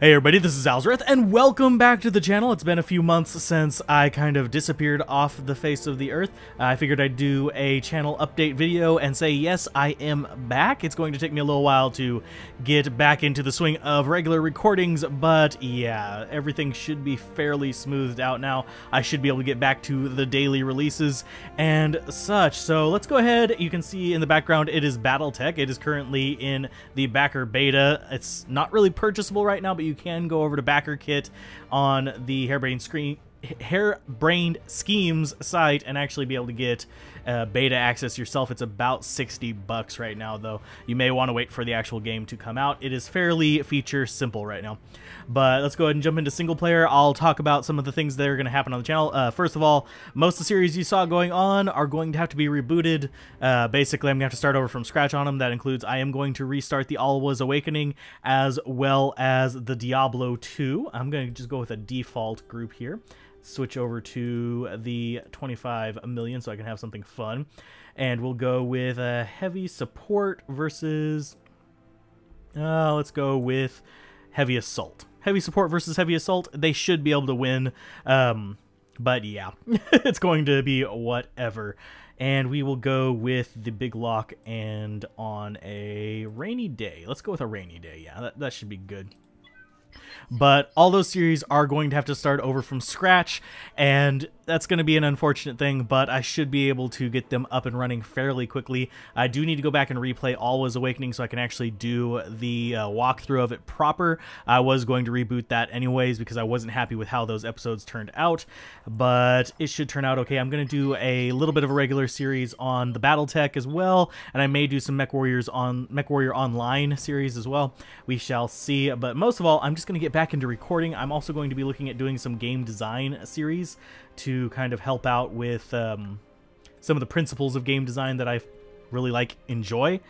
Hey everybody, this is Alzorath, and welcome back to the channel. It's been a few months since I kind of disappeared off the face of the earth. I figured I'd do a channel update video and say, yes, I am back. It's going to take me a little while to get back into the swing of regular recordings, but yeah, everything should be fairly smoothed out now. I should be able to get back to the daily releases and such. So let's go ahead. You can see in the background, it is Battletech. It is currently in the backer beta. It's not really purchasable right now, but you can go over to backerkit on the Harebrained Schemes site and actually be able to get beta access yourself. It's about $60 right now, though. You may want to wait for the actual game to come out. It is fairly feature simple right now. But let's go ahead and jump into single player. I'll talk about some of the things that are going to happen on the channel. First of all, most of the series you saw going on are going to have to be rebooted. Basically, I'm going to have to start over from scratch on them. That includes I am going to restart the Alwa's Awakening as well as the Diablo 2. I'm going to just go with a default group here. Switch over to the 25 million so I can have something fun. And we'll go with a heavy support versus... let's go with heavy assault. Heavy support versus heavy assault. They should be able to win. But yeah, it's going to be whatever. And we will go with the big lock and on a rainy day. Let's go with a rainy day. Yeah, that should be good. But all those series are going to have to start over from scratch, and that's going to be an unfortunate thing, but I should be able to get them up and running fairly quickly. I do need to go back and replay Alwa's Awakening so I can actually do the walkthrough of it proper. I was going to reboot that anyways because I wasn't happy with how those episodes turned out, but it should turn out okay. I'm going to do a little bit of a regular series on the Battletech as well, and I may do some Mechwarriors on Mechwarrior Online series as well. We shall see, but most of all, I'm just going to get back into recording. I'm also going to be looking at doing some game design series to kind of help out with some of the principles of game design that I really enjoy.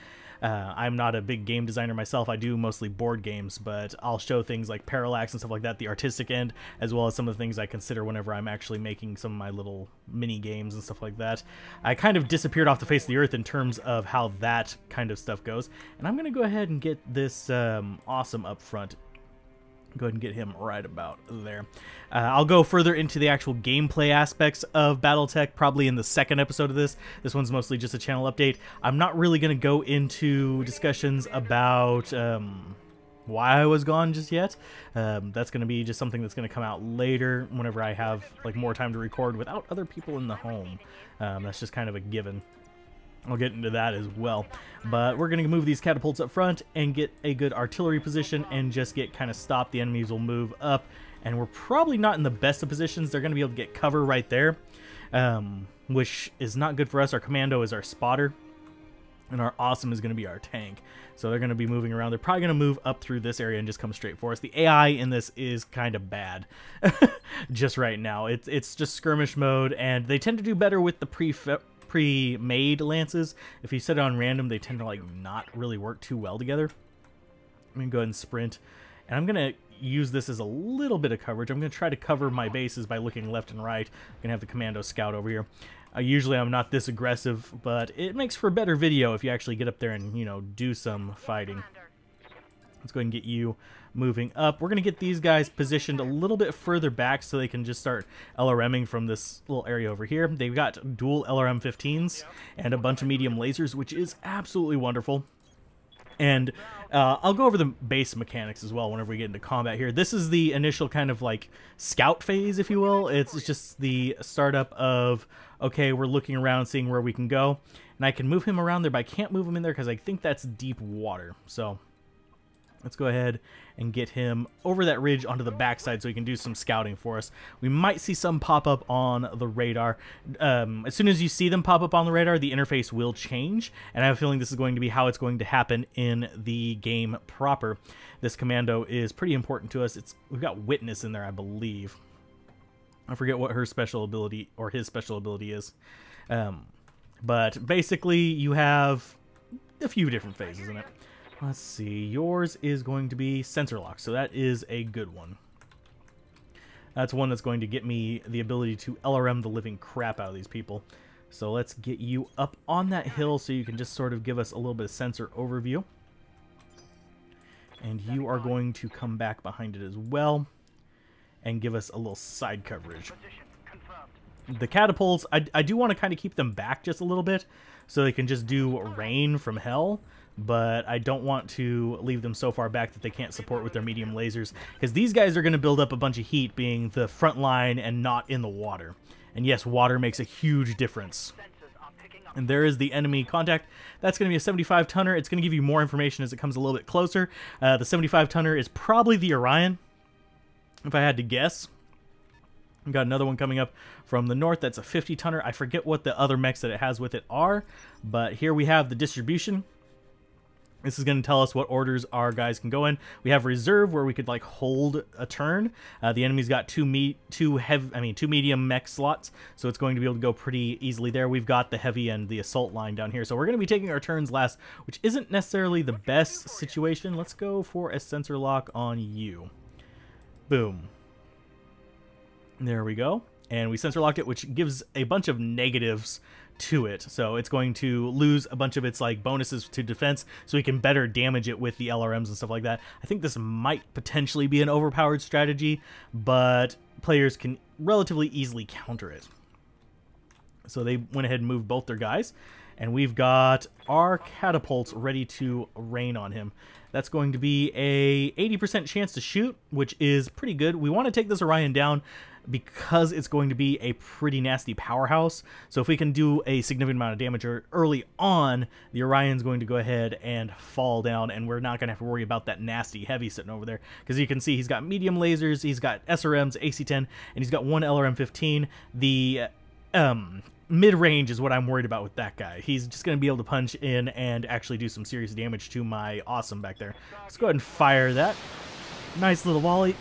I'm not a big game designer myself. I do mostly board games, but I'll show things like parallax and stuff like that, the artistic end, as well as some of the things I consider whenever I'm actually making some of my little mini games and stuff like that. I kind of disappeared off the face of the earth in terms of how that kind of stuff goes, and I'm going to go ahead and get this awesome up front. Go ahead and get him right about there. I'll go further into the actual gameplay aspects of Battletech probably in the second episode of this. This one's mostly just a channel update. I'm not really going to go into discussions about why I was gone just yet. That's going to be just something that's going to come out later whenever I have more time to record without other people in the home. That's just kind of a given. I'll get into that as well, but we're going to move these catapults up front and get a good artillery position and just get kind of stopped. The enemies will move up, and we're probably not in the best of positions. They're going to be able to get cover right there, which is not good for us. Our commando is our spotter, and our awesome is going to be our tank. So they're going to be moving around. They're probably going to move up through this area and just come straight for us. The AI in this is kind of bad just right now. It's just skirmish mode, and they tend to do better with the pre-made lances. If you set it on random, they tend to not really work too well together. I'm gonna go ahead and sprint, and I'm gonna use this as a little bit of coverage. I'm gonna try to cover my bases by looking left and right. I'm gonna have the commando scout over here. Usually I'm not this aggressive, but it makes for a better video if you actually get up there and do some fighting. Let's go ahead and get you moving up. We're going to get these guys positioned a little bit further back so they can just start LRMing from this little area over here. They've got dual LRM-15s and a bunch of medium lasers, which is absolutely wonderful. And I'll go over the base mechanics as well whenever we get into combat here. This is the initial kind of scout phase, if you will. It's just the startup of, okay, we're looking around, seeing where we can go. And I can move him around there, but I can't move him in there because I think that's deep water. So let's go ahead and get him over that ridge onto the backside so he can do some scouting for us. We might see some pop up on the radar. As soon as you see them pop up on the radar, the interface will change, and I have a feeling this is going to be how it's going to happen in the game proper. This commando is pretty important to us. We've got Witness in there, I believe. I forget what her special ability or his special ability is. But basically, you have a few different phases in it. Let's see, yours is going to be sensor lock, so that is a good one. That's one that's going to get me the ability to LRM the living crap out of these people. So let's get you up on that hill so you can just sort of give us a little bit of sensor overview. And you are going to come back behind it as well and give us a little side coverage. The catapults, I do want to kind of keep them back just a little bit so they can just do rain from hell, but I don't want to leave them so far back that they can't support with their medium lasers, because these guys are going to build up a bunch of heat being the front line and not in the water. And yes, water makes a huge difference. And there is the enemy contact. That's going to be a 75-tonner. It's going to give you more information as it comes a little bit closer. The 75-tonner is probably the Orion, if I had to guess. We've got another one coming up from the north. That's a 50-tonner. I forget what the other mechs that it has with it are, but here we have the distribution. This is going to tell us what orders our guys can go in. We have reserve, where we could like hold a turn. The enemy's got two medium mech slots, so it's going to be able to go pretty easily there. We've got the heavy and the assault line down here, so we're going to be taking our turns last, which isn't necessarily the best situation. Let's go for a sensor lock on you. Boom. There we go. And we sensor locked it, which gives a bunch of negatives to it. So it's going to lose a bunch of its like bonuses to defense, so we can better damage it with the LRMs and stuff like that. I think this might potentially be an overpowered strategy, but players can relatively easily counter it. So they went ahead and moved both their guys, and we've got our catapults ready to rain on him. That's going to be a 80% chance to shoot, which is pretty good. We want to take this Orion down because it's going to be a pretty nasty powerhouse. So if we can do a significant amount of damage early on, the Orion's going to go ahead and fall down, and we're not going to have to worry about that nasty heavy sitting over there. Because you can see he's got medium lasers, he's got SRMs, AC-10, and he's got one LRM-15. The mid-range is what I'm worried about with that guy. He's just going to be able to punch in and actually do some serious damage to my awesome back there. Let's go ahead and fire that. Nice little volley.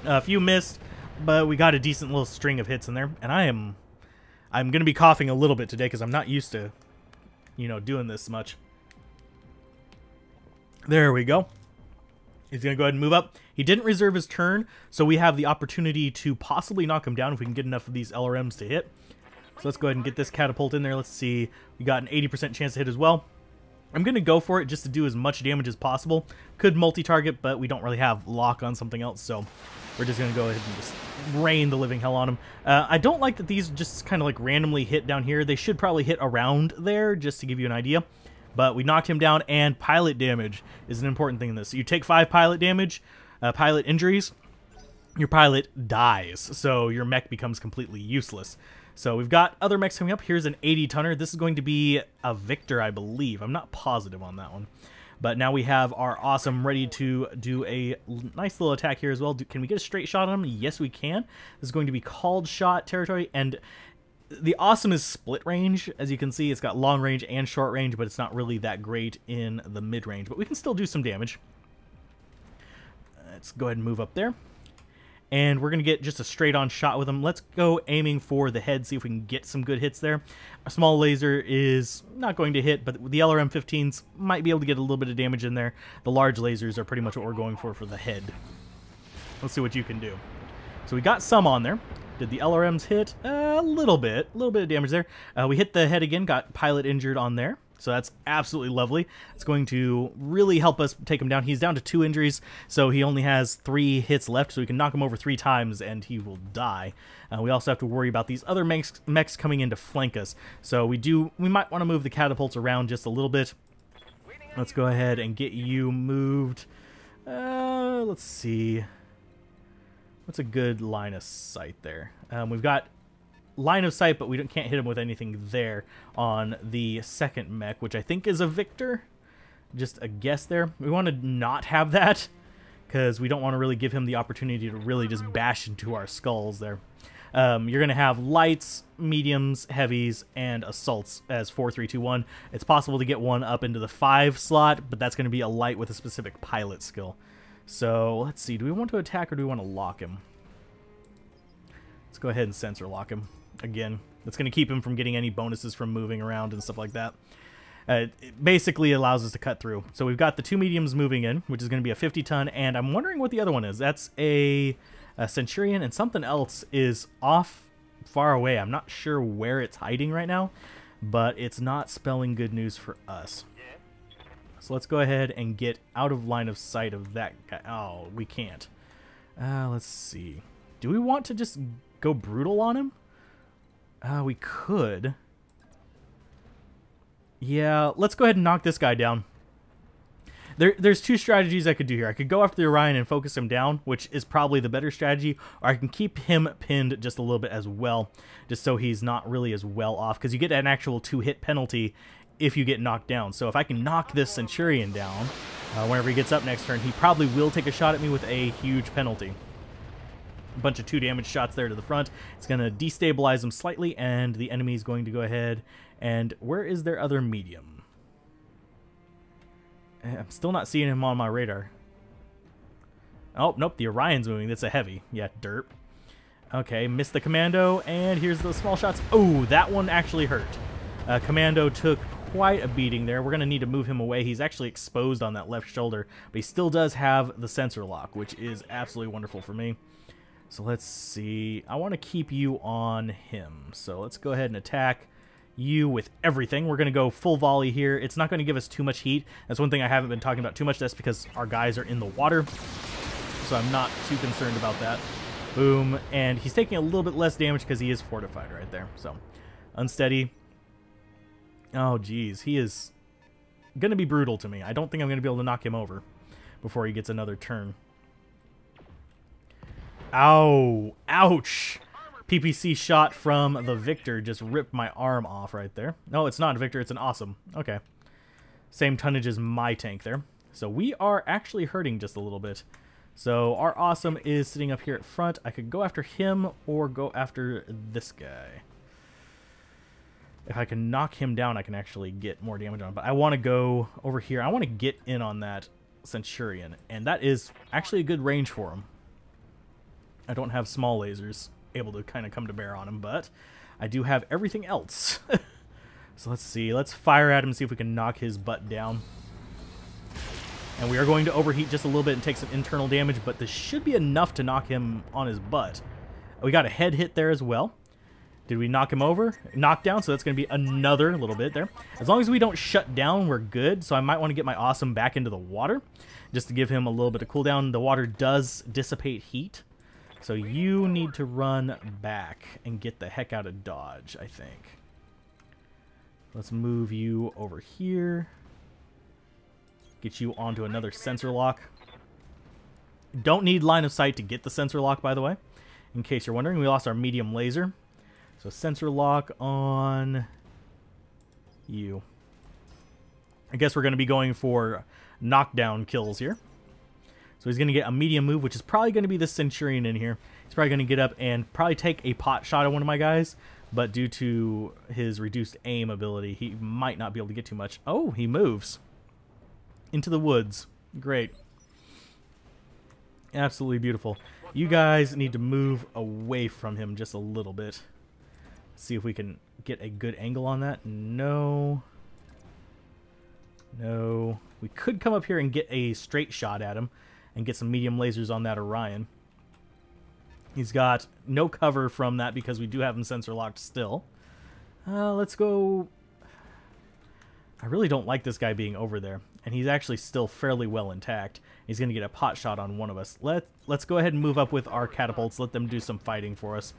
A few missed, but we got a decent little string of hits in there. And I'm going to be coughing a little bit today because I'm not used to, you know, doing this much. There we go. He's going to go ahead and move up. He didn't reserve his turn, so we have the opportunity to possibly knock him down if we can get enough of these LRMs to hit. So let's go ahead and get this catapult in there. Let's see. We got an 80% chance to hit as well. I'm going to go for it just to do as much damage as possible. Could multi-target, but we don't really have lock on something else, so we're just going to go ahead and just rain the living hell on him. I don't like that these just kind of like randomly hit down here. They should probably hit around there, just to give you an idea. But we knocked him down, and pilot damage is an important thing in this. You take 5 pilot damage, pilot injuries, your pilot dies, so your mech becomes completely useless. So we've got other mechs coming up. Here's an 80-tonner. This is going to be a Victor, I believe. I'm not positive on that one. But now we have our awesome ready to do a nice little attack here as well. Can we get a straight shot on him? Yes, we can. This is going to be called shot territory, and the awesome is split range. As you can see, it's got long range and short range, but it's not really that great in the mid range. But we can still do some damage. Let's go ahead and move up there. And we're going to get just a straight-on shot with him. Let's go aiming for the head, see if we can get some good hits there. A small laser is not going to hit, but the LRM-15s might be able to get a little bit of damage in there. The large lasers are pretty much what we're going for the head. Let's see what you can do. So we got some on there. Did the LRMs hit? A little bit of damage there. We hit the head again, got pilot injured on there. So that's absolutely lovely. It's going to really help us take him down. He's down to 2 injuries, so he only has 3 hits left, so we can knock him over 3 times and he will die. We also have to worry about these other mechs coming in to flank us. So we might want to move the catapults around just a little bit. Let's go ahead and get you moved. Let's see. What's a good line of sight there? We've got line of sight, but we can't hit him with anything there on the second mech, which I think is a Victor. Just a guess there. We want to not have that because we don't want to really give him the opportunity to really just bash into our skulls there. You're going to have lights, mediums, heavies, and assaults as 4, 3, 2, 1. It's possible to get one up into the 5 slot, but that's going to be a light with a specific pilot skill. So let's see. Do we want to attack or do we want to lock him? Let's go ahead and sensor lock him. Again, that's going to keep him from getting any bonuses from moving around and stuff like that. It basically allows us to cut through. So we've got the 2 mediums moving in, which is going to be a 50-ton, and I'm wondering what the other one is. That's a Centurion, and something else is off far away. I'm not sure where it's hiding right now, but it's not spelling good news for us. So let's go ahead and get out of line of sight of that guy. Oh, we can't. Let's see. Do we want to just go brutal on him? We could. Yeah, let's go ahead and knock this guy down. There's two strategies I could do here. I could go after the Orion and focus him down, which is probably the better strategy, or I can keep him pinned just a little bit as well, just so he's not really as well off, because you get an actual 2-hit penalty if you get knocked down. So if I can knock this Centurion down, whenever he gets up next turn, he probably will take a shot at me with a huge penalty. A bunch of 2 damage shots there to the front. It's going to destabilize him slightly, and the enemy is going to go ahead. And where is their other medium? I'm still not seeing him on my radar. Oh, nope, the Orion's moving. That's a heavy. Yeah, derp. Okay, missed the Commando, and here's the small shots. Oh, that one actually hurt. Commando took quite a beating there. We're going to need to move him away. He's actually exposed on that left shoulder, but he still does have the sensor lock, which is absolutely wonderful for me. So let's see. I want to keep you on him. So let's go ahead and attack you with everything. We're going to go full volley here. It's not going to give us too much heat. That's one thing I haven't been talking about too much. That's because our guys are in the water, so I'm not too concerned about that. Boom. And he's taking a little bit less damage because he is fortified right there. So unsteady. Oh, geez. He is going to be brutal to me. I don't think I'm going to be able to knock him over before he gets another turn. Ow. Ouch. PPC shot from the Victor just ripped my arm off right there. No, it's not a Victor, it's an Awesome. Okay. Same tonnage as my tank there. So we are actually hurting just a little bit. So our Awesome is sitting up here at front. I could go after him or go after this guy. If I can knock him down, I can actually get more damage on him. But I want to go over here. I want to get in on that Centurion. And that is actually a good range for him. I don't have small lasers able to kind of come to bear on him, but I do have everything else. So let's see. Let's fire at him and see if we can knock his butt down. And we are going to overheat just a little bit and take some internal damage, but this should be enough to knock him on his butt. We got a head hit there as well. Did we knock him over? Knock down, so that's going to be another little bit there. As long as we don't shut down, we're good. So I might want to get my Awesome back into the water just to give him a little bit of cooldown. The water does dissipate heat. So you need to run back and get the heck out of dodge, I think. Let's move you over here. Get you onto another sensor lock. Don't need line of sight to get the sensor lock, by the way. In case you're wondering, we lost our medium laser. So sensor lock on you. I guess we're going to be going for knockdown kills here. So he's going to get a medium move, which is probably going to be the Centurion in here. He's probably going to get up and probably take a pot shot at one of my guys. But due to his reduced aim ability, he might not be able to get too much. Oh, he moves into the woods. Great. Absolutely beautiful. You guys need to move away from him just a little bit. See if we can get a good angle on that. No. No. We could come up here and get a straight shot at him and get some medium lasers on that Orion. He's got no cover from that because we do have him sensor locked still. Let's go. I really don't like this guy being over there, and he's actually still fairly well intact. He's going to get a pot shot on one of us. Let's go ahead and move up with our catapults. Let them do some fighting for us.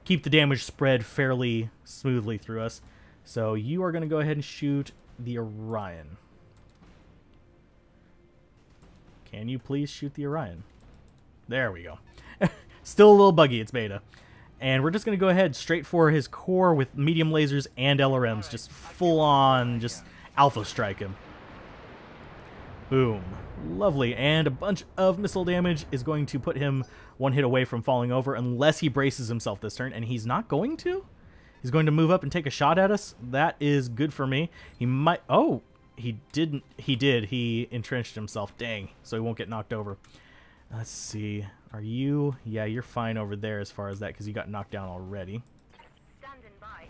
Keep the damage spread fairly smoothly through us. So you are going to go ahead and shoot the Orion. Can you please shoot the Orion? There we go. Still a little buggy, it's beta. And we're just going to go ahead straight for his core with medium lasers and LRMs. Just full on, just alpha strike him. Boom. Lovely. And a bunch of missile damage is going to put him one hit away from falling over unless he braces himself this turn. And he's not going to? He's going to move up and take a shot at us. That is good for me. He might... Oh, he didn't. He did. He entrenched himself. Dang. So he won't get knocked over. Let's see. Are you... Yeah, you're fine over there as far as that because you got knocked down already. Standing by.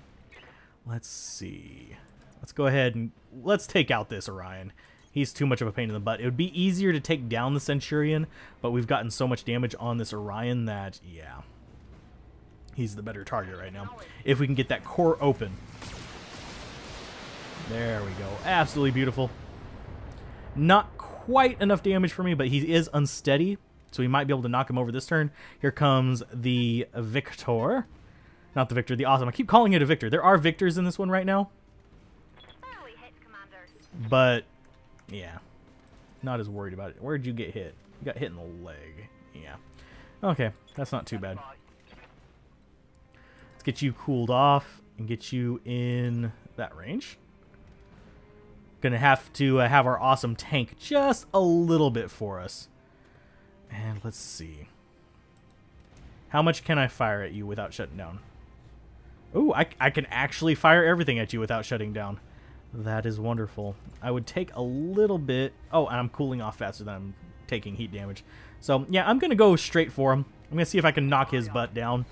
Let's see. Let's go ahead and... Let's take out this Orion. He's too much of a pain in the butt. It would be easier to take down the Centurion, but we've gotten so much damage on this Orion that, yeah. He's the better target right now. If we can get that core open. There we go. Absolutely beautiful. Not quite enough damage for me, but he is unsteady, so we might be able to knock him over this turn. Here comes the Victor. Not the Victor, the Awesome. I keep calling it a Victor. There are Victors in this one right now. But, yeah. Not as worried about it. Where'd you get hit? You got hit in the leg. Yeah. Okay, that's not too bad. Let's get you cooled off and get you in that range. Gonna have to have our awesome tank just a little bit for us. And let's see. How much can I fire at you without shutting down? Ooh, I can actually fire everything at you without shutting down. That is wonderful. I would take a little bit... Oh, and I'm cooling off faster than I'm taking heat damage. So, yeah, I'm going to go straight for him. I'm going to see if I can knock his butt down.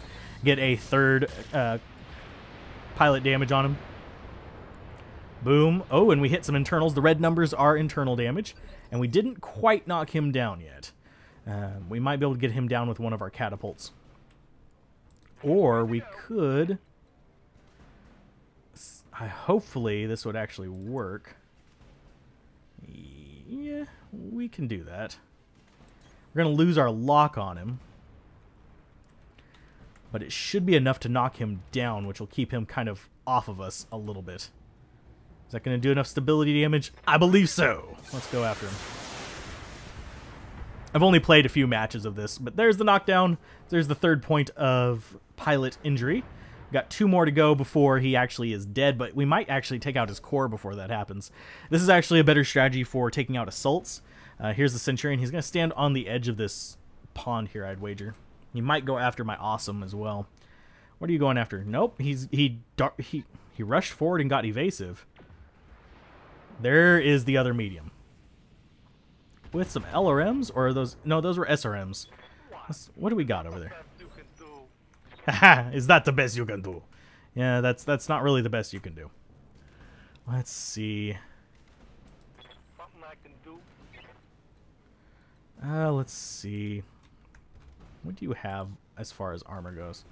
Get a third pilot damage on him. Boom. Oh, and we hit some internals. The red numbers are internal damage. And we didn't quite knock him down yet. We might be able to get him down with one of our catapults. Or we could... hopefully this would actually work. Yeah, we can do that. We're going to lose our lock on him. But it should be enough to knock him down, which will keep him kind of off of us a little bit. Is that going to do enough stability damage? I believe so. Let's go after him. I've only played a few matches of this, but there's the knockdown. There's the third point of pilot injury. Got 2 more to go before he actually is dead, but we might actually take out his core before that happens. This is actually a better strategy for taking out assaults. Here's the Centurion. He's going to stand on the edge of this pond here, I'd wager. He might go after my awesome as well. What are you going after? Nope. He rushed forward and got evasive. There is the other medium. With some LRMs, or are those... No, those were SRMs. What do we got over there? Haha, is that the best you can do? Yeah, that's not really the best you can do. Let's see. Let's see. What do you have as far as armor goes?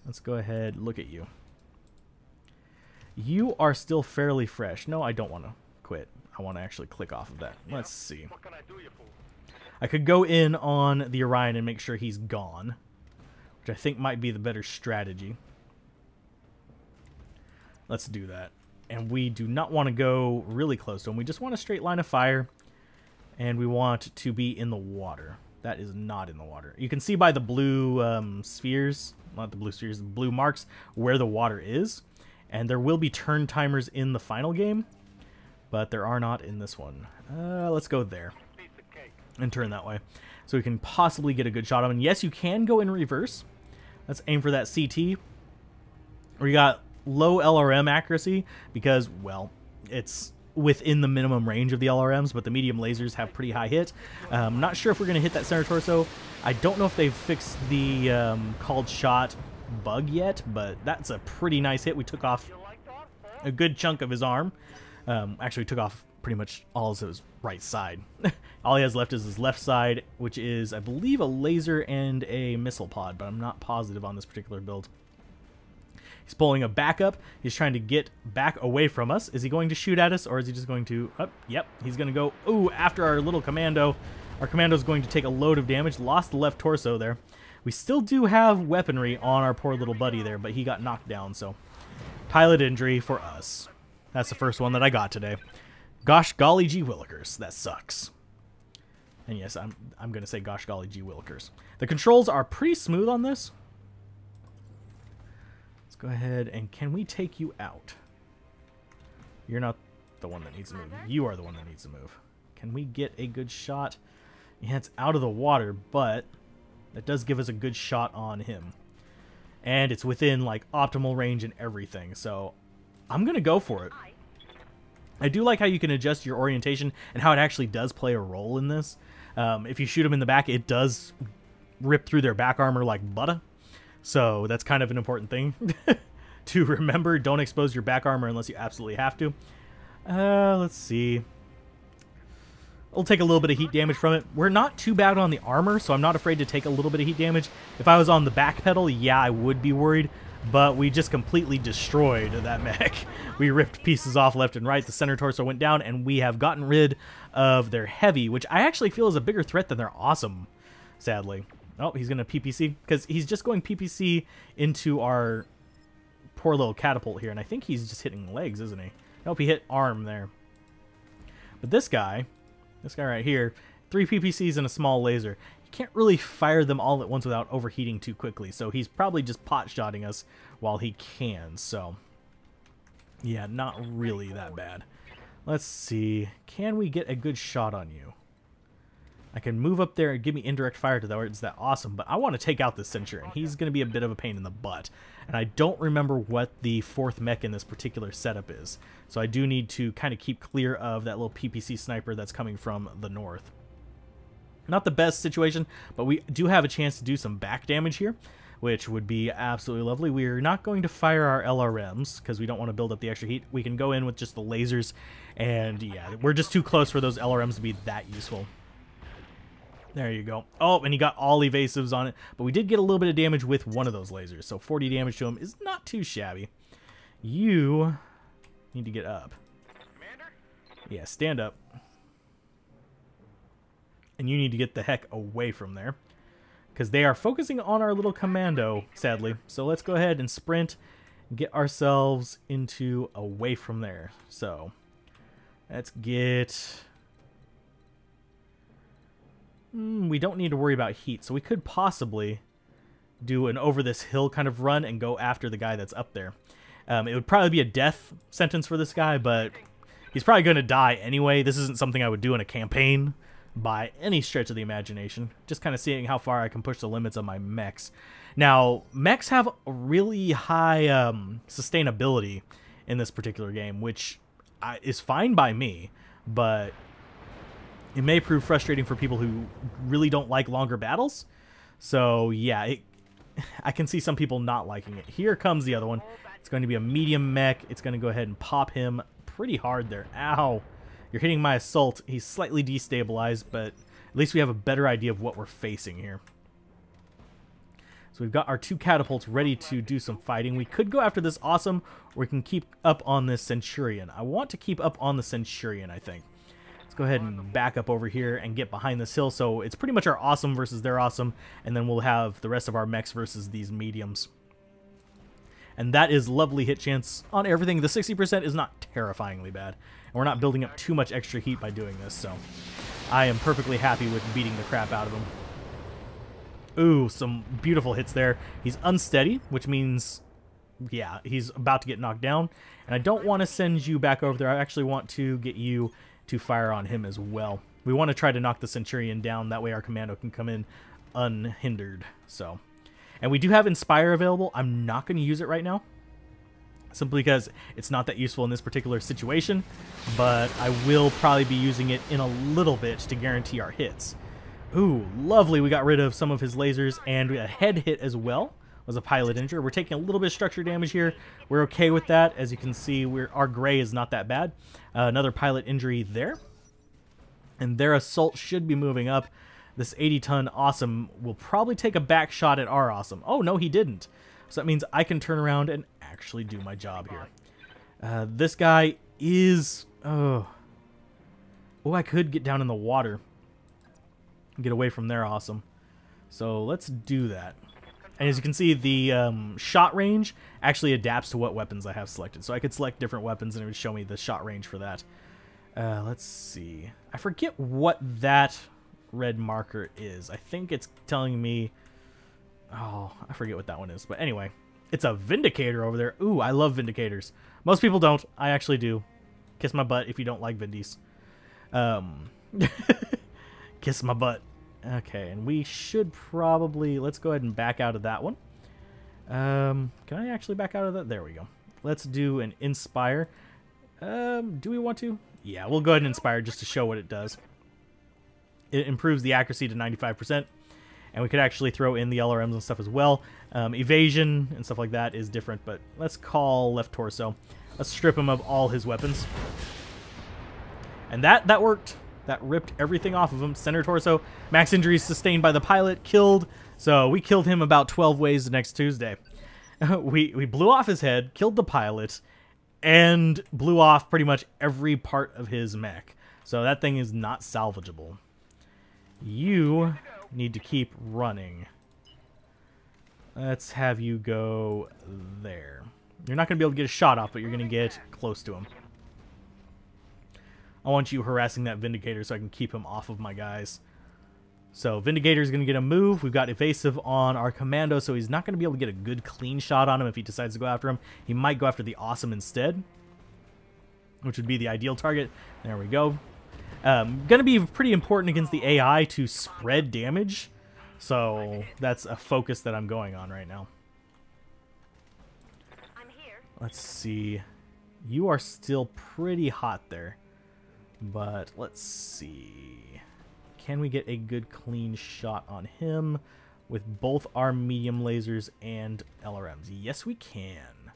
Let's go ahead, look at you. You are still fairly fresh. No, I don't want to quit. I want to actually click off of that. Let's see. I could go in on the Orion and make sure he's gone, which I think might be the better strategy. Let's do that. And we do not want to go really close to him. We just want a straight line of fire, and we want to be in the water. That is not in the water. You can see by the blue spheres, not the blue spheres, the blue marks, where the water is. And there will be turn timers in the final game, but there are not in this one. Let's go there and turn that way, so we can possibly get a good shot on him. And yes, you can go in reverse. Let's aim for that CT. We got low LRM accuracy because, well, it's within the minimum range of the LRMs, but the medium lasers have pretty high hit. Not sure if we're going to hit that center torso. I don't know if they've fixed the called shot bug yet, but that's a pretty nice hit. We took off a good chunk of his arm. Actually, we took off pretty much all of his right side. All he has left is his left side, which is, I believe, a laser and a missile pod, but I'm not positive on this particular build. He's pulling a backup. He's trying to get back away from us. Is he going to shoot at us, or is he just going to... Oh, yep, he's going to go, ooh, after our little commando. Our commando's going to take a load of damage. Lost the left torso there. We still do have weaponry on our poor little buddy there, but he got knocked down, so... Pilot injury for us. That's the first one that I got today. Gosh golly gee willikers, that sucks. And yes, I'm going to say gosh golly gee willikers. The controls are pretty smooth on this. Let's go ahead, and can we take you out? You're not the one that needs to move. You are the one that needs to move. Can we get a good shot? Yeah, it's out of the water, but that does give us a good shot on him. And it's within, like, optimal range and everything, so I'm going to go for it. I do like how you can adjust your orientation and how it actually does play a role in this. If you shoot them in the back, it does rip through their back armor like butter. So that's kind of an important thing to remember. Don't expose your back armor unless you absolutely have to. Let's see. We'll take a little bit of heat damage from it. We're not too bad on the armor, so I'm not afraid to take a little bit of heat damage. If I was on the back pedal, yeah, I would be worried. but we just completely destroyed that mech. We ripped pieces off left and right. The center torso went down, and we have gotten rid of their heavy, which I actually feel is a bigger threat than their awesome, sadly. Oh, he's going to PPC, because he's just going PPC into our poor little catapult here, and I think he's just hitting legs, isn't he? Nope, he hit arm there. But this guy right here, 3 PPCs and a small laser. You can't really fire them all at once without overheating too quickly, so he's probably just pot-shotting us while he can, so yeah, not really that bad. Let's see, can we get a good shot on you? I can move up there and give me indirect fire to that, it's that awesome, but I want to take out this Centurion. He's going to be a bit of a pain in the butt, and I don't remember what the 4th mech in this particular setup is, so I do need to kind of keep clear of that little PPC sniper that's coming from the north. Not the best situation, but we do have a chance to do some back damage here, which would be absolutely lovely. We're not going to fire our LRMs because we don't want to build up the extra heat. We can go in with just the lasers, and yeah, we're just too close for those LRMs to be that useful. There you go. Oh, and he got all evasives on it, but we did get a little bit of damage with one of those lasers, so 40 damage to him is not too shabby. You need to get up. Commander? Yeah, stand up. And you need to get the heck away from there, because they are focusing on our little commando, sadly. So let's go ahead and sprint and get ourselves into away from there. So let's get... we don't need to worry about heat, so we could possibly do an over this hill kind of run and go after the guy that's up there. It would probably be a death sentence for this guy, but he's probably going to die anyway. This isn't something I would do in a campaign by any stretch of the imagination. Just kind of seeing how far I can push the limits of my mechs. Now, mechs have really high sustainability in this particular game, which is fine by me, but it may prove frustrating for people who really don't like longer battles. So yeah, I can see some people not liking it. Here comes the other one. It's going to be a medium mech. It's going to go ahead and pop him pretty hard there. Ow. You're hitting my assault. He's slightly destabilized, but at least we have a better idea of what we're facing here. So we've got our 2 catapults ready to do some fighting. We could go after this awesome, or we can keep up on this Centurion. I want to keep up on the Centurion, I think. Let's go ahead and back up over here and get behind this hill. So it's pretty much our awesome versus their awesome, and then we'll have the rest of our mechs versus these mediums. And that is lovely hit chance on everything. The 60% is not terrifyingly bad. And we're not building up too much extra heat by doing this, so I am perfectly happy with beating the crap out of him. Ooh, some beautiful hits there. He's unsteady, which means, yeah, he's about to get knocked down. And I don't want to send you back over there. I actually want to get you to fire on him as well. We want to try to knock the Centurion down. That way our commando can come in unhindered. So, and we do have Inspire available. I'm not going to use it right now, simply because it's not that useful in this particular situation, but I will probably be using it in a little bit to guarantee our hits. Ooh, lovely. We got rid of some of his lasers, and a head hit as well was a pilot injury. We're taking a little bit of structure damage here. We're okay with that. As you can see, our gray is not that bad. Another pilot injury there. And their assault should be moving up. This 80-ton awesome will probably take a back shot at our awesome. Oh, no, he didn't. So that means I can turn around and actually do my job here. This guy is... Oh, I could get down in the water and get away from their awesome. So let's do that. And as you can see, the shot range actually adapts to what weapons I have selected. So I could select different weapons and it would show me the shot range for that. Let's see. I forget what that red marker is. I think it's telling me... Oh, I forget what that one is. But anyway, it's a Vindicator over there. Ooh, I love Vindicators. Most people don't. I actually do. Kiss my butt if you don't like Vindies. Kiss my butt. Okay, and we should probably... Let's go ahead and back out of that one. Can I actually back out of that? There we go. Let's do an Inspire. Do we want to? Yeah, we'll go ahead and Inspire just to show what it does. It improves the accuracy to 95%. And we could actually throw in the LRMs and stuff as well. Evasion and stuff like that is different, but let's call left torso. Let's strip him of all his weapons. And that worked. That ripped everything off of him. Center torso. Max injuries sustained by the pilot. Killed. So we killed him about 12 ways the next Tuesday. we blew off his head, killed the pilot, and blew off pretty much every part of his mech. So that thing is not salvageable. You need to keep running. Let's have you go there. You're not going to be able to get a shot off, but you're going to get close to him. I want you harassing that Vindicator so I can keep him off of my guys. So Vindicator is going to get a move. We've got evasive on our commando, so he's not going to be able to get a good clean shot on him if he decides to go after him. He might go after the awesome instead, which would be the ideal target. There we go. Going to be pretty important against the AI to spread damage. So that's a focus that I'm going on right now. Let's see. You are still pretty hot there. But let's see. Can we get a good clean shot on him with both our medium lasers and LRMs? Yes, we can.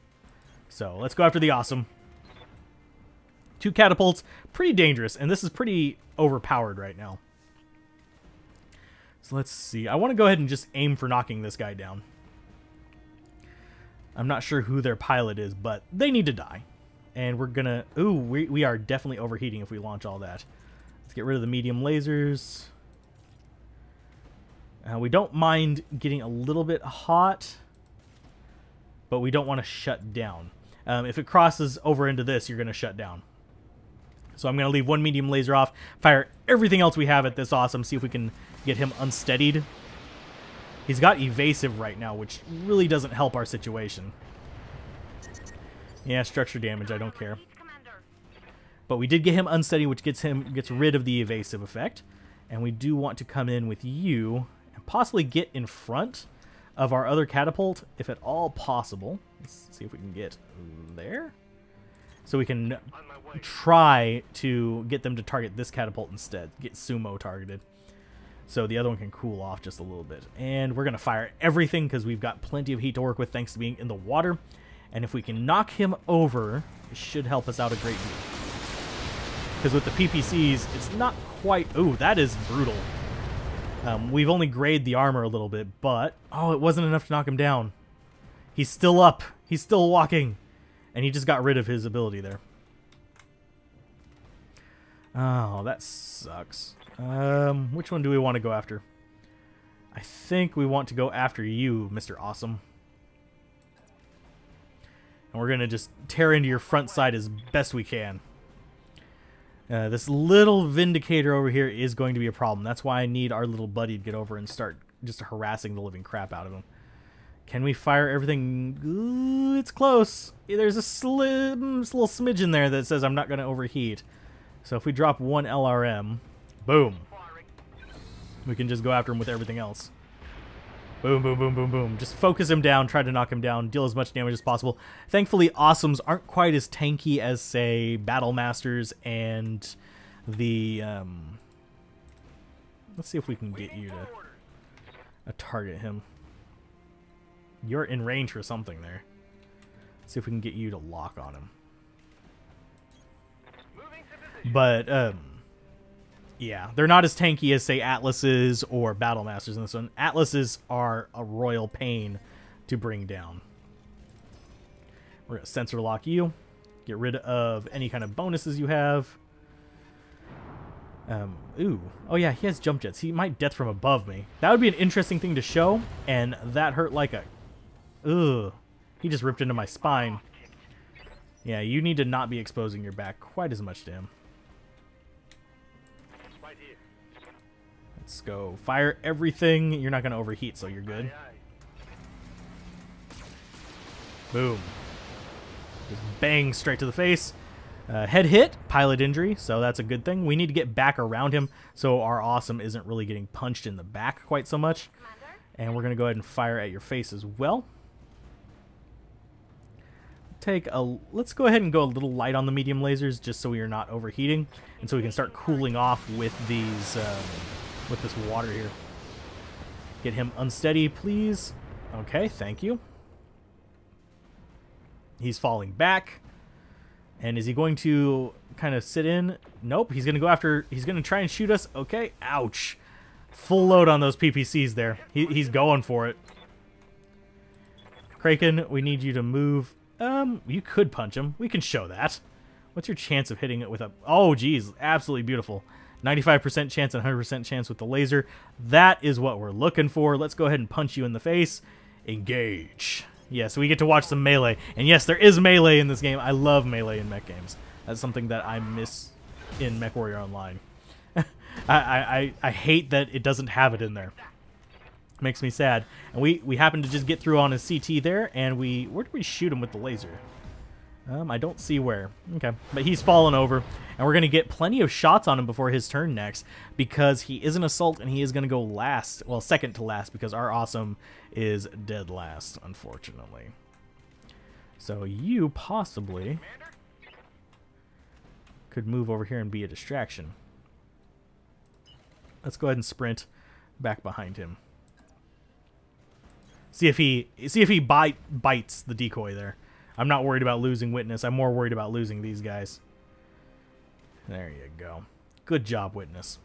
So let's go after the awesome. 2 catapults. Pretty dangerous. And this is pretty overpowered right now. So let's see. I want to go ahead and just aim for knocking this guy down. I'm not sure who their pilot is, but they need to die. And we're going to... Ooh, we are definitely overheating if we launch all that. Let's get rid of the medium lasers. We don't mind getting a little bit hot, but we don't want to shut down. If it crosses over into this, you're going to shut down. So I'm going to leave 1 medium laser off, fire everything else we have at this awesome, see if we can get him unsteadied. He's got evasive right now, which really doesn't help our situation. Yeah, structure damage, I don't care. But we did get him unsteady, which gets rid of the evasive effect. And we do want to come in with you and possibly get in front of our other catapult, if at all possible. Let's see if we can get there. So we can try to get them to target this catapult instead. Get Sumo targeted. So the other one can cool off just a little bit. And we're going to fire everything because we've got plenty of heat to work with thanks to being in the water. And if we can knock him over, it should help us out a great deal. Because with the PPCs, it's not quite... Ooh, that is brutal. We've only graded the armor a little bit, but... Oh, it wasn't enough to knock him down. He's still up. He's still walking. And he just got rid of his ability there. Oh, that sucks. Which one do we want to go after? I think we want to go after you, Mr. Awesome. And we're going to just tear into your front side as best we can. This little Vindicator over here is going to be a problem. That's why I need our little buddy to get over and start just harassing the living crap out of him. Can we fire everything? Ooh, it's close. There's a little smidge in there that says I'm not going to overheat. So if we drop 1 LRM, boom. We can just go after him with everything else. Boom, boom, boom, boom, boom. Just focus him down, try to knock him down, deal as much damage as possible. Thankfully, Awesomes aren't quite as tanky as, say, Battlemasters and the... let's see if we can get you to target him. You're in range for something there. Let's see if we can get you to lock on him. But, yeah, they're not as tanky as, say, Atlases or Battlemasters in this one. Atlases are a royal pain to bring down. We're going to sensor lock you. Get rid of any kind of bonuses you have. Ooh. Oh, yeah, he has jump jets. He might death from above me. That would be an interesting thing to show, and that hurt like a... Ugh. He just ripped into my spine. Yeah, you need to not be exposing your back quite as much to him. Let's go. Fire everything. You're not going to overheat, so you're good. Boom. Just bang straight to the face. Head hit, pilot injury, so that's a good thing. We need to get back around him so our awesome isn't really getting punched in the back quite so much. And we're going to go ahead and fire at your face as well. Let's go ahead and go a little light on the medium lasers just so we are not overheating and so we can start cooling off with these with this water here. Get him unsteady, please. Okay, thank you. He's falling back. And is he going to kind of sit in? Nope, he's going to go after... He's going to try and shoot us. Okay, ouch. Full load on those PPCs there. He's going for it. Kraken, we need you to move. You could punch him. We can show that. What's your chance of hitting it with a... Oh, geez. Absolutely beautiful. 95% chance and 100% chance with the laser. That is what we're looking for. Let's go ahead and punch you in the face. Engage. Yes, we get to watch some melee. And yes, there is melee in this game. I love melee in mech games. That's something that I miss in Mechwarrior Online. I hate that it doesn't have it in there. Makes me sad. And we happen to just get through on his CT there, and where did we shoot him with the laser? I don't see where. Okay, but he's fallen over, and we're gonna get plenty of shots on him before his turn next, because he is an assault and he is gonna go last, well, second to last, because our awesome is dead last, unfortunately. So you possibly could move over here and be a distraction. Let's go ahead and sprint back behind him. See if he bites the decoy there. I'm not worried about losing Witness. I'm more worried about losing these guys. There you go. Good job, Witness.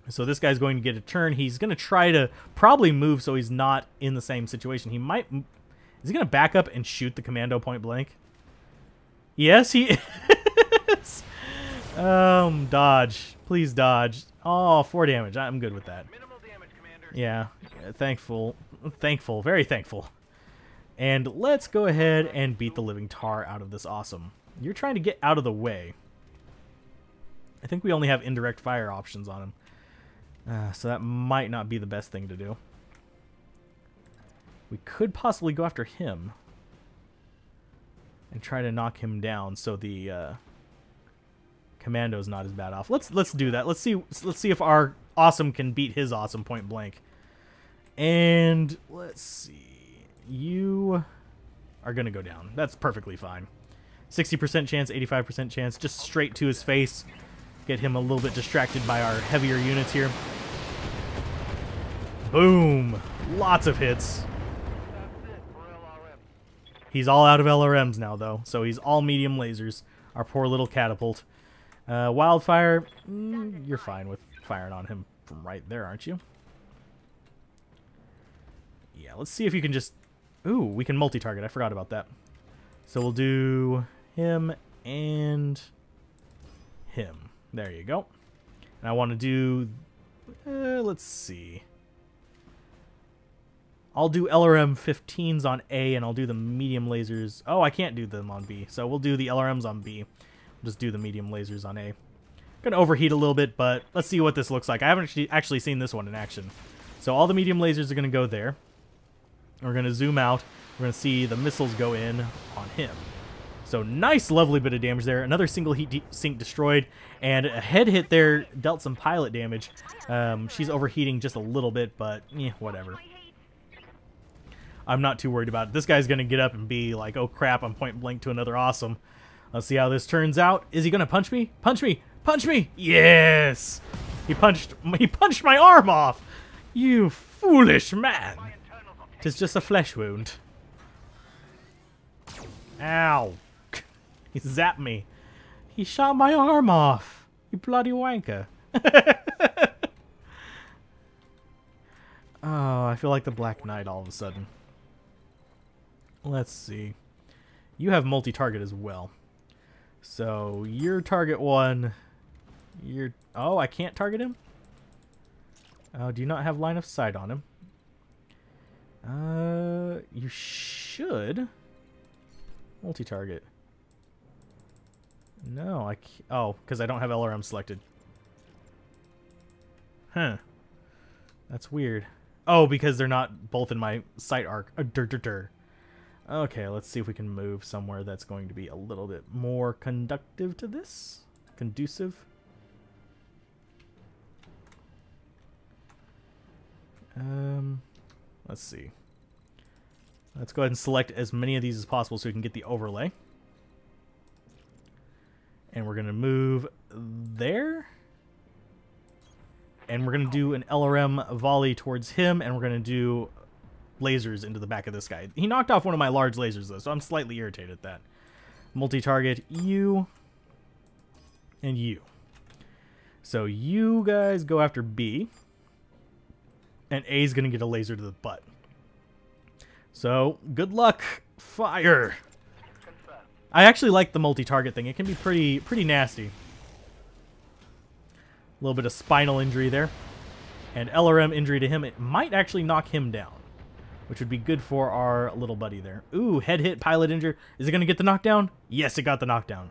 So this guy's going to get a turn. He's going to try to probably move so he's not in the same situation. He might... Is he going to back up and shoot the commando point blank? Yes, he is. Dodge. Please dodge. Oh, 4 damage. I'm good with that. Minimal damage, Commander. Yeah, thankful. Thankful. Very thankful. And let's go ahead and beat the living tar out of this awesome. You're trying to get out of the way. I think we only have indirect fire options on him. So that might not be the best thing to do. We could possibly go after him and try to knock him down so the commando's not as bad off. Let's do that. Let's see if our awesome can beat his awesome point blank. And let's see. You are going to go down. That's perfectly fine. 60% chance, 85% chance. Just straight to his face. Get him a little bit distracted by our heavier units here. Boom. Lots of hits. He's all out of LRMs now, though. So he's all medium lasers. Our poor little catapult. Wildfire. You're fine with firing on him from right there, aren't you? Yeah, let's see if you can just... Ooh, we can multi-target. I forgot about that. So we'll do him and him. There you go. And I want to do... let's see. I'll do LRM 15s on A, and I'll do the medium lasers... Oh, I can't do them on B. So we'll do the LRMs on B. We'll just do the medium lasers on A. Gonna overheat a little bit, but let's see what this looks like. I haven't actually seen this one in action. So all the medium lasers are going to go there. We're going to zoom out. We're going to see the missiles go in on him. So nice, lovely bit of damage there. Another single heat sink destroyed. And a head hit there dealt some pilot damage. She's overheating just a little bit, but whatever. I'm not too worried about it. This guy's going to get up and be like, oh crap, I'm point blank to another awesome. Let's see how this turns out. Is he going to punch me? Punch me! Punch me! Yes! He punched my arm off! You foolish man! 'Tis just a flesh wound. Ow. He zapped me. He shot my arm off. You bloody wanker. Oh, I feel like the Black Knight all of a sudden. Let's see. You have multi-target as well. So, your target one... Oh, I can't target him? Oh, do you not have line of sight on him? You should multi-target. No, I can't. Oh, because I don't have LRM selected. Huh. That's weird. Oh, because they're not both in my sight arc. Okay, let's see if we can move somewhere that's going to be a little bit more conducive to this. Conducive. Let's see. Let's go ahead and select as many of these as possible so we can get the overlay. And we're going to move there. And we're going to do an LRM volley towards him, and we're going to do lasers into the back of this guy. He knocked off one of my large lasers, though, so I'm slightly irritated at that. Multi-target, you, and you. So you guys go after B, and A is going to get a laser to the butt. So, good luck. Fire. I actually like the multi-target thing. It can be pretty nasty. A little bit of spinal injury there. And LRM injury to him. It might actually knock him down, which would be good for our little buddy there. Ooh, head hit, pilot injured. Is it going to get the knockdown? Yes, it got the knockdown.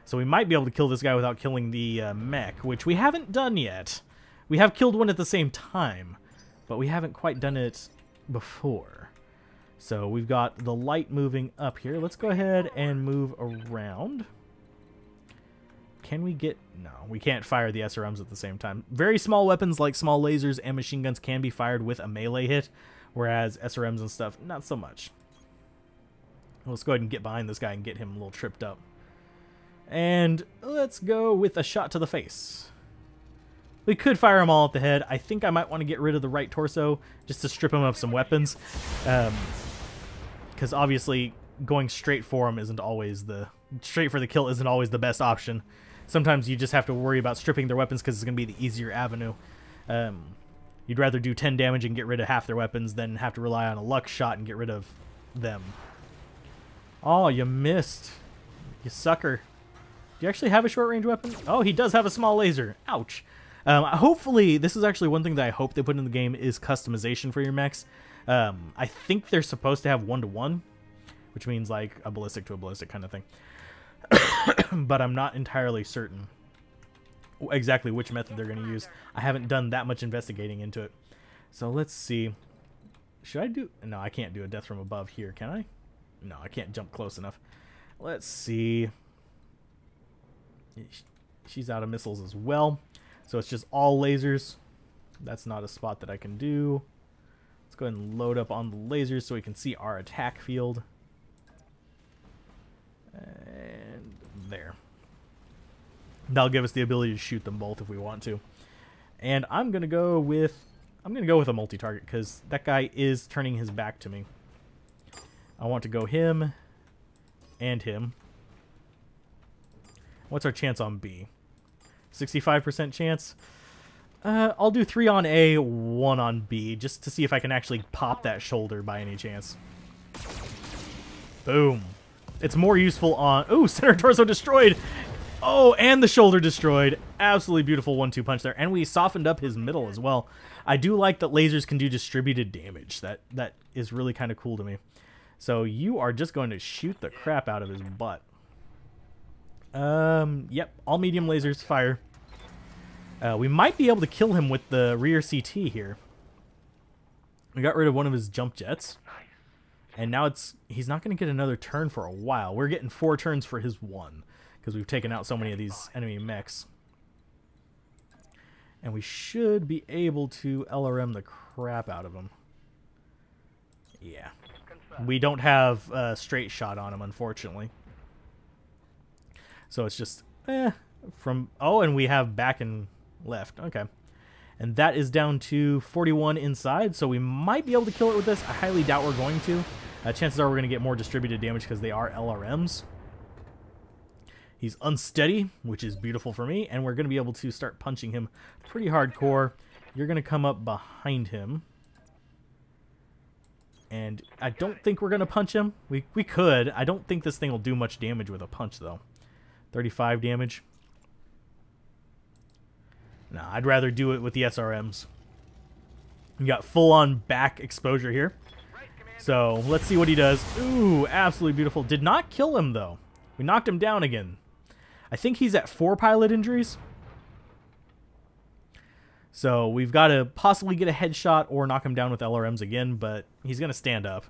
So we might be able to kill this guy without killing the mech, which we haven't done yet. We have killed one at the same time, but we haven't quite done it before. So we've got the light moving up here. Let's go ahead and move around. Can we get... No, we can't fire the SRMs at the same time. Very small weapons like small lasers and machine guns can be fired with a melee hit, whereas SRMs and stuff, not so much. Let's go ahead and get behind this guy and get him a little tripped up. And let's go with a shot to the face. We could fire them all at the head. I think I might want to get rid of the right torso just to strip him of some weapons. Because obviously going straight for him isn't always the... Straight for the kill isn't always the best option. Sometimes you just have to worry about stripping their weapons because it's going to be the easier avenue. You'd rather do 10 damage and get rid of half their weapons than have to rely on a luck shot and get rid of them. Oh, you missed. You sucker. Do you actually have a short-range weapon? Oh, he does have a small laser. Ouch. Hopefully, this is actually one thing that I hope they put in the game is customization for your mechs. I think they're supposed to have 1-to-1, which means like a ballistic to a ballistic kind of thing. But I'm not entirely certain exactly which method they're going to use. I haven't done that much investigating into it. So let's see. Should I do... No, I can't do a death from above here, can I? No, I can't jump close enough. Let's see. She's out of missiles as well. So it's just all lasers. That's not a spot that I can do. Let's go ahead and load up on the lasers so we can see our attack field. And there. That'll give us the ability to shoot them both if we want to. And I'm gonna go with a multi-target because that guy is turning his back to me. I want to go him and him. What's our chance on B? 65% chance. I'll do 3 on A, 1 on B, just to see if I can actually pop that shoulder by any chance. Boom. It's more useful on... Ooh, center torso destroyed! Oh, and the shoulder destroyed. Absolutely beautiful 1-2 punch there. And we softened up his middle as well. I do like that lasers can do distributed damage. That is really kind of cool to me. So you are just going to shoot the crap out of his butt. Yep, all medium lasers, fire. We might be able to kill him with the rear CT here. We got rid of one of his jump jets. And now he's not going to get another turn for a while. We're getting 4 turns for his 1. Because we've taken out so many of these enemy mechs. And we should be able to LRM the crap out of him. Yeah. We don't have a straight shot on him, unfortunately. So it's just, from... Oh, and we have back and left. Okay. And that is down to 41 inside, so we might be able to kill it with this. I highly doubt we're going to. Chances are we're going to get more distributed damage because they are LRMs. He's unsteady, which is beautiful for me, and we're going to be able to start punching him pretty hardcore. You're going to come up behind him. And I don't think we're going to punch him. We could. I don't think this thing will do much damage with a punch, though. 35 damage. No, I'd rather do it with the SRMs. We got full-on back exposure here. So, let's see what he does. Ooh, absolutely beautiful. Did not kill him, though. We knocked him down again. I think he's at 4 pilot injuries. So, we've got to possibly get a headshot or knock him down with LRMs again, but he's going to stand up.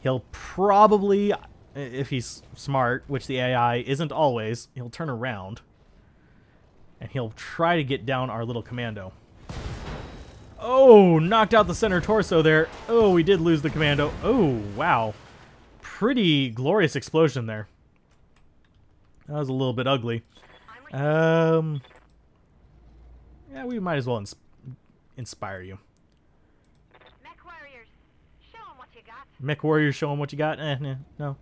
He'll probably, if he's smart, which the AI isn't always, he'll turn around. And he'll try to get down our little commando. Oh, knocked out the center torso there. Oh, we did lose the commando. Oh, wow. Pretty glorious explosion there. That was a little bit ugly. Yeah, we might as well inspire you. Mechwarriors, show him what you got. Mechwarriors, show him what you got? No. I'm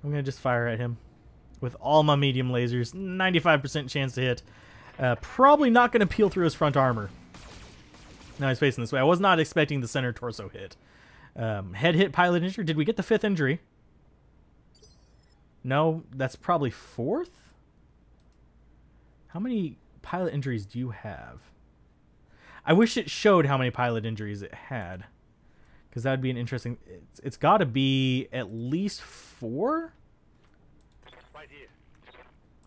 going to just fire at him. With all my medium lasers. 95% chance to hit. Probably not going to peel through his front armor. Now he's facing this way. I was not expecting the center torso hit. Head hit, pilot injury. Did we get the 5th injury? No, that's probably 4th? How many pilot injuries do you have? I wish it showed how many pilot injuries it had, because that would be an interesting... It's got to be at least 4? Right here.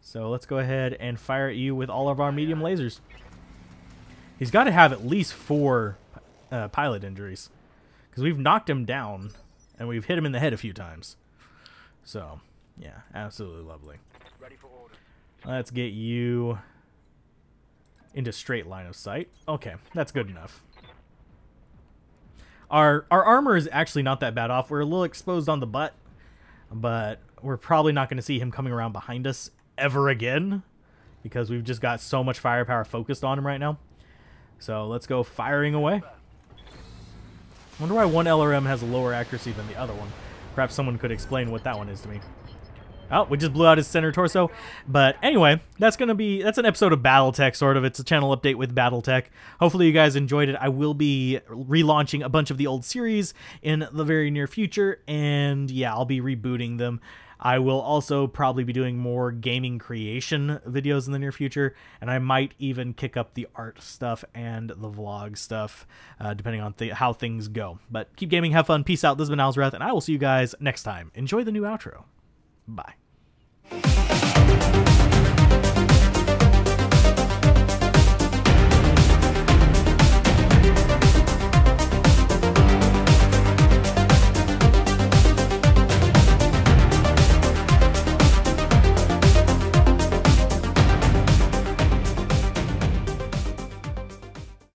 So let's go ahead and fire at you with all of our medium lasers. He's got to have at least 4 pilot injuries, because we've knocked him down and we've hit him in the head a few times. So, yeah, absolutely lovely. Ready for order. Let's get you into straight line of sight. Okay, that's good enough. Our armor is actually not that bad off. We're a little exposed on the butt, but we're probably not going to see him coming around behind us ever again, because we've just got so much firepower focused on him right now. So let's go firing away. I wonder why one LRM has a lower accuracy than the other one. Perhaps someone could explain what that one is to me. Oh, we just blew out his center torso. But anyway, that's an episode of Battletech, sort of. It's a channel update with Battletech. Hopefully you guys enjoyed it. I will be relaunching a bunch of the old series in the very near future, and yeah, I'll be rebooting them. I will also probably be doing more gaming creation videos in the near future, and I might even kick up the art stuff and the vlog stuff, depending on how things go. But keep gaming, have fun, peace out. This has been Alzorath, and I will see you guys next time. Enjoy the new outro. Bye.